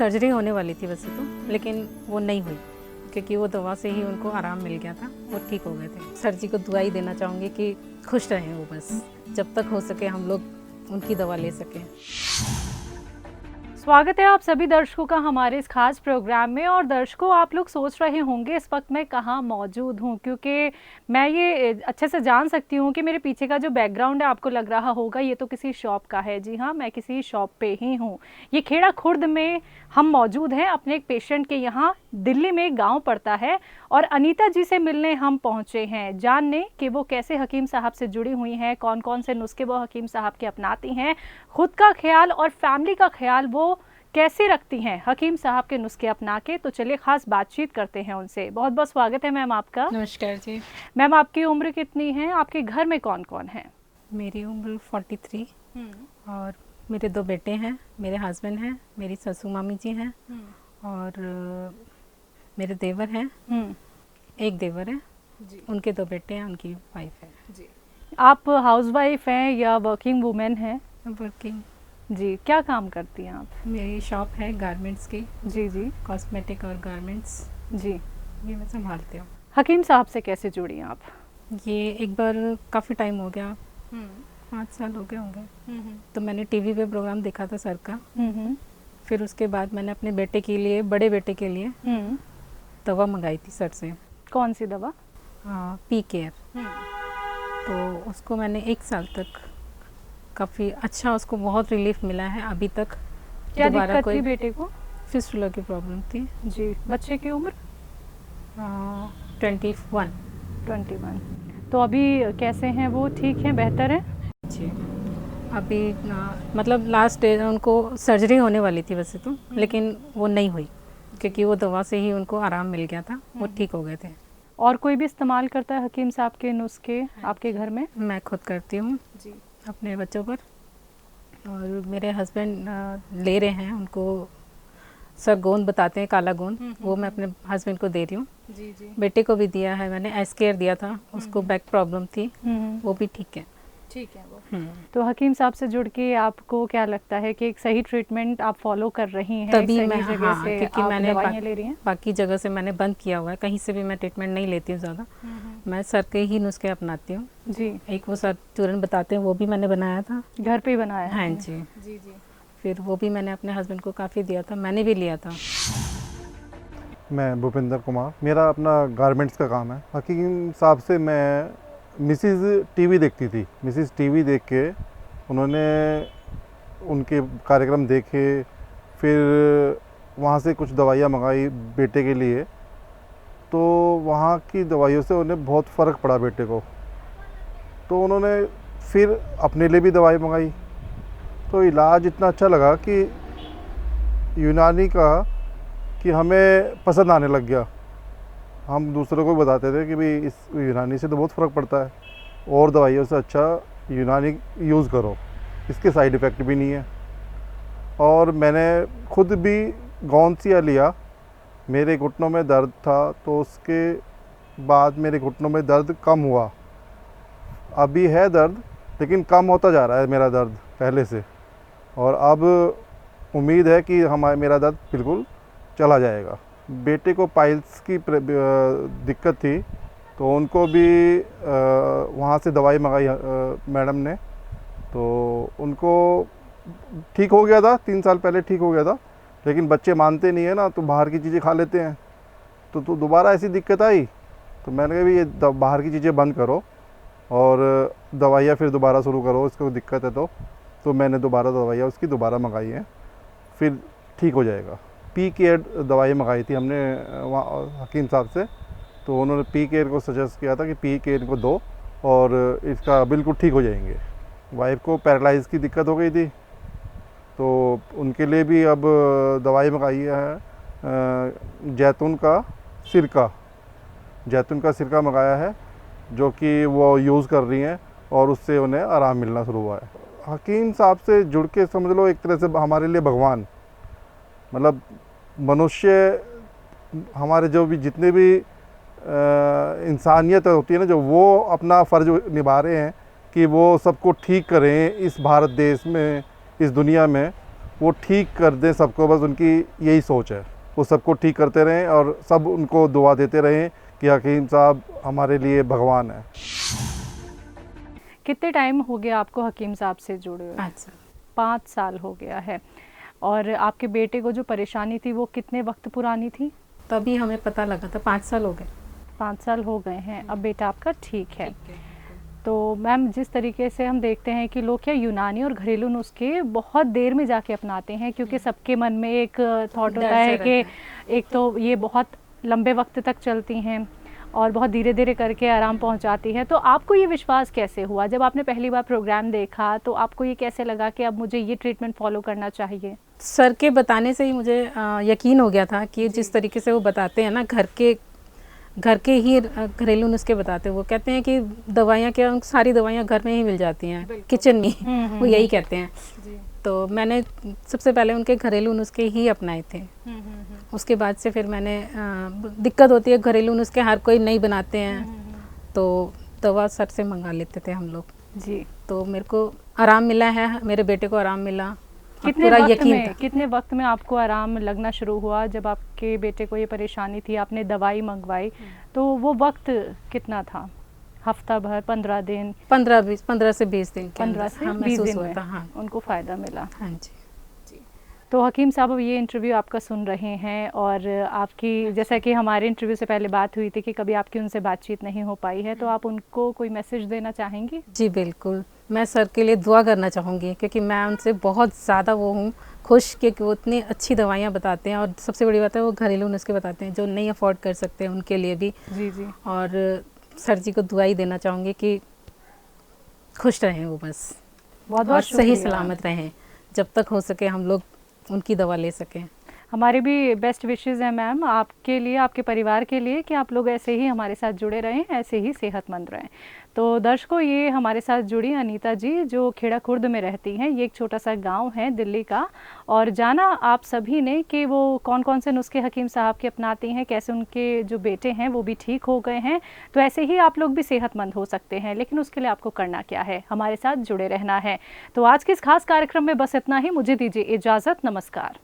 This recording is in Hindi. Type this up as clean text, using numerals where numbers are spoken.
सर्जरी होने वाली थी वैसे तो, लेकिन वो नहीं हुई क्योंकि वो दवा से ही उनको आराम मिल गया था, वो ठीक हो गए थे। सर जी को दुआ ही देना चाहूँगी कि खुश रहें वो, बस जब तक हो सके हम लोग उनकी दवा ले सकें। स्वागत है आप सभी दर्शकों का हमारे इस खास प्रोग्राम में। और दर्शकों, आप लोग सोच रहे होंगे इस वक्त मैं कहाँ मौजूद हूँ, क्योंकि मैं ये अच्छे से जान सकती हूँ कि मेरे पीछे का जो बैकग्राउंड है आपको लग रहा होगा ये तो किसी शॉप का है। जी हाँ, मैं किसी शॉप पे ही हूँ। ये खेड़ा खुर्द में हम मौजूद हैं अपने एक पेशेंट के यहाँ। दिल्ली में एक गाँव पड़ता है और अनीता जी से मिलने हम पहुँचे हैं, जानने कि वो कैसे हकीम साहब से जुड़ी हुई हैं, कौन कौन से नुस्खे वो हकीम साहब के अपनाती हैं, खुद का ख्याल और फैमिली का ख्याल वो कैसे रखती हैं हकीम साहब के नुस्खे अपना के। तो चलिए खास बातचीत करते हैं उनसे। बहुत बहुत स्वागत है मैम आपका। नमस्कार जी। मैम, आपकी उम्र कितनी है? आपके घर में कौन कौन है? मेरी उम्र 43 और मेरे 2 बेटे हैं, मेरे हस्बैंड हैं, मेरी ससुर मामी जी हैं और मेरे देवर हैं। एक देवर है जी। उनके 2 बेटे हैं, उनकी वाइफ है जी। आप हाउसवाइफ हैं या वर्किंग वुमेन हैं? वर्किंग जी। क्या काम करती हैं आप? मेरी शॉप है गारमेंट्स की। जी जी। कॉस्मेटिक और गारमेंट्स जी, ये मैं संभालती हूँ। हकीम साहब से कैसे जुड़ी आप? ये एक बार काफ़ी टाइम हो गया, 5 साल हो गए होंगे। तो मैंने टीवी पे प्रोग्राम देखा था सर का। फिर उसके बाद मैंने अपने बेटे के लिए, बड़े बेटे के लिए दवा मंगाई थी सर से। कौन सी दवा? P care. तो उसको मैंने 1 साल तक काफ़ी अच्छा, उसको बहुत रिलीफ मिला है अभी तक। क्या दिक्कत थी बेटे को? फिस्टुला की प्रॉब्लम थी जी। बच्चे की उम्र? 21। तो अभी कैसे हैं वो? ठीक हैं, बेहतर हैं जी। अभी मतलब लास्ट डे उनको सर्जरी होने वाली थी वैसे तो, लेकिन वो नहीं हुई क्योंकि वो दवा से ही उनको आराम मिल गया था, वो ठीक हो गए थे। और कोई भी इस्तेमाल करता है हकीम साहब के नुस्खे आपके घर में? मैं खुद करती हूँ जी, अपने बच्चों पर। और मेरे हस्बैंड ले रहे हैं, उनको सर गोंद बताते हैं, काला गोंद, वो मैं अपने हस्बैंड को दे रही हूँ जी जी। बेटे को भी दिया है मैंने, एस केयर दिया था, उसको बैक प्रॉब्लम थी, वो भी ठीक है वो। तो हकीम साहब से जुड़ के आपको क्या लगता है कि एक सही ट्रीटमेंट आप फॉलो कर रही हैं? तभी मैं क्योंकि मैंने ले रही हैं, बाकी जगह से मैंने बंद किया हुआ है, कहीं से भी मैं ट्रीटमेंट नहीं लेती हूँ ज़्यादा। मैं सर के ही नुस्खे अपनाती हूँ जी। एक वो सर चूरन बताते हैं, वो भी मैंने बनाया था, घर पे ही बनाया? हाँ जी जी जी। फिर वो भी मैंने अपने हस्बैंड को काफ़ी दिया था, मैंने भी लिया था। मैं भूपेंद्र कुमार, मेरा अपना गारमेंट्स का काम है। हकीम साहब से मैं मिसिज़ टीवी देखती थी, मिसिज़ टीवी देख के उन्होंने उनके कार्यक्रम देखे, फिर वहाँ से कुछ दवाइयाँ मंगाई बेटे के लिए। तो वहाँ की दवाइयों से उन्हें बहुत फ़र्क पड़ा बेटे को, तो उन्होंने फिर अपने लिए भी दवाई मंगाई। तो इलाज इतना अच्छा लगा कि यूनानी का कि हमें पसंद आने लग गया। हम दूसरों को बताते थे कि भाई इस यूनानी से तो बहुत फ़र्क पड़ता है, और दवाइयों से अच्छा यूनानी यूज़ करो, इसके साइड इफ़ेक्ट भी नहीं है। और मैंने खुद भी गौनसिया लिया, मेरे घुटनों में दर्द था, तो उसके बाद मेरे घुटनों में दर्द कम हुआ। अभी है दर्द, लेकिन कम होता जा रहा है मेरा दर्द पहले से, और अब उम्मीद है कि मेरा दर्द बिल्कुल चला जाएगा। बेटे को पाइल्स की दिक्कत थी, तो उनको भी वहाँ से दवाई मंगाई मैडम ने, तो उनको ठीक हो गया था, 3 साल पहले ठीक हो गया था। लेकिन बच्चे मानते नहीं है ना, तो बाहर की चीज़ें खा लेते हैं, तो दोबारा ऐसी दिक्कत आई, तो मैंने कहा भी ये बाहर की चीज़ें बंद करो और दवाइयाँ फिर दोबारा शुरू करो, इसको दिक्कत है तो मैंने दोबारा दवाइयाँ उसकी दोबारा मंगाई हैं, फिर ठीक हो जाएगा। पी केयर दवाई मंगाई थी हमने वहाँ हकीम साहब से, तो उन्होंने पी केयर को सजेस्ट किया था कि पी केयर को दो और इसका बिल्कुल ठीक हो जाएंगे। वाइफ को पैरालाइज़ की दिक्कत हो गई थी, तो उनके लिए भी अब दवाई मंगाई है, जैतून का सिरका मंगाया है, जो कि वो यूज़ कर रही हैं और उससे उन्हें आराम मिलना शुरू हुआ है। हकीम साहब से जुड़ के समझ लो एक तरह से हमारे लिए भगवान, मतलब मनुष्य, हमारे जो भी जितने भी इंसानियत होती है ना, जो वो अपना फ़र्ज निभा रहे हैं कि वो सबको ठीक करें इस भारत देश में, इस दुनिया में, वो ठीक कर दें सबको, बस उनकी यही सोच है। वो सबको ठीक करते रहें और सब उनको दुआ देते रहें कि हकीम साहब हमारे लिए भगवान है। कितने टाइम हो गया आपको हकीम साहब से जुड़े हुए? 5 साल। 5 साल हो गया है। और आपके बेटे को जो परेशानी थी वो कितने वक्त पुरानी थी? तभी हमें पता लगा था, 5 साल हो गए। 5 साल हो गए हैं। अब बेटा आपका ठीक है। तो मैम, जिस तरीके से हम देखते हैं कि लोग क्या यूनानी और घरेलू नुस्खे बहुत देर में जाके अपनाते हैं, क्योंकि सबके मन में एक थॉट होता है कि एक तो ये बहुत लंबे वक्त तक चलती हैं और बहुत धीरे धीरे करके आराम पहुंचाती है। तो आपको ये विश्वास कैसे हुआ जब आपने पहली बार प्रोग्राम देखा? तो आपको ये कैसे लगा कि अब मुझे ये ट्रीटमेंट फॉलो करना चाहिए? सर के बताने से ही मुझे यकीन हो गया था कि जिस तरीके से वो बताते हैं ना, घर के ही घरेलू नुस्खे बताते हैं। वो कहते हैं कि दवाइयाँ क्या, सारी दवाइयाँ घर में ही मिल जाती हैं, किचन में। वो यही कहते हैं। तो मैंने सबसे पहले उनके घरेलू नुस्खे ही अपनाए थे। उसके बाद से फिर मैंने दिक्कत होती है, घरेलू नुस्खे हर कोई नहीं बनाते हैं, तो दवा सर से मंगा लेते थे हम लोग जी। तो मेरे को आराम मिला है, मेरे बेटे को आराम मिला। कितने वक्त में आपको आराम लगना शुरू हुआ? जब आपके बेटे को ये परेशानी थी, आपने दवाई मंगवाई, तो वो वक्त कितना था? हफ्ता भर, 15 दिन? 15 से 20 दिन। 15 से 20 दिन में हाँ। उनको फ़ायदा मिला। हाँ जी। तो हकीम साहब, अब ये इंटरव्यू आपका सुन रहे हैं और आपकी, जैसा कि हमारे इंटरव्यू से पहले बात हुई थी कि कभी आपकी उनसे बातचीत नहीं हो पाई है, तो आप उनको कोई मैसेज देना चाहेंगी? जी बिल्कुल, मैं सर के लिए दुआ करना चाहूँगी, क्योंकि मैं उनसे बहुत ज़्यादा वो हूँ खुश कि वो इतनी अच्छी दवाइयाँ बताते हैं, और सबसे बड़ी बात है वो घरेलू नुस्खे बताते हैं जो नहीं अफोर्ड कर सकते, उनके लिए भी। जी जी। और सर जी को दुआ ही देना चाहूँगी कि खुश रहें वो, बस बहुत और सही सलामत रहें, जब तक हो सके हम लोग उनकी दवा ले सकें। हमारे भी बेस्ट विशेज़ हैं मैम आपके लिए, आपके परिवार के लिए, कि आप लोग ऐसे ही हमारे साथ जुड़े रहें, ऐसे ही सेहतमंद रहें। तो दर्शकों, ये हमारे साथ जुड़ी अनीता जी, जो खेड़ा खुर्द में रहती हैं। ये एक छोटा सा गांव है दिल्ली का, और जाना आप सभी ने कि वो कौन कौन से नुस्खे हकीम साहब के अपनाती हैं, कैसे उनके जो बेटे हैं वो भी ठीक हो गए हैं। तो ऐसे ही आप लोग भी सेहतमंद हो सकते हैं, लेकिन उसके लिए आपको करना क्या है? हमारे साथ जुड़े रहना है। तो आज के इस खास कार्यक्रम में बस इतना ही। मुझे दीजिए इजाज़त। नमस्कार।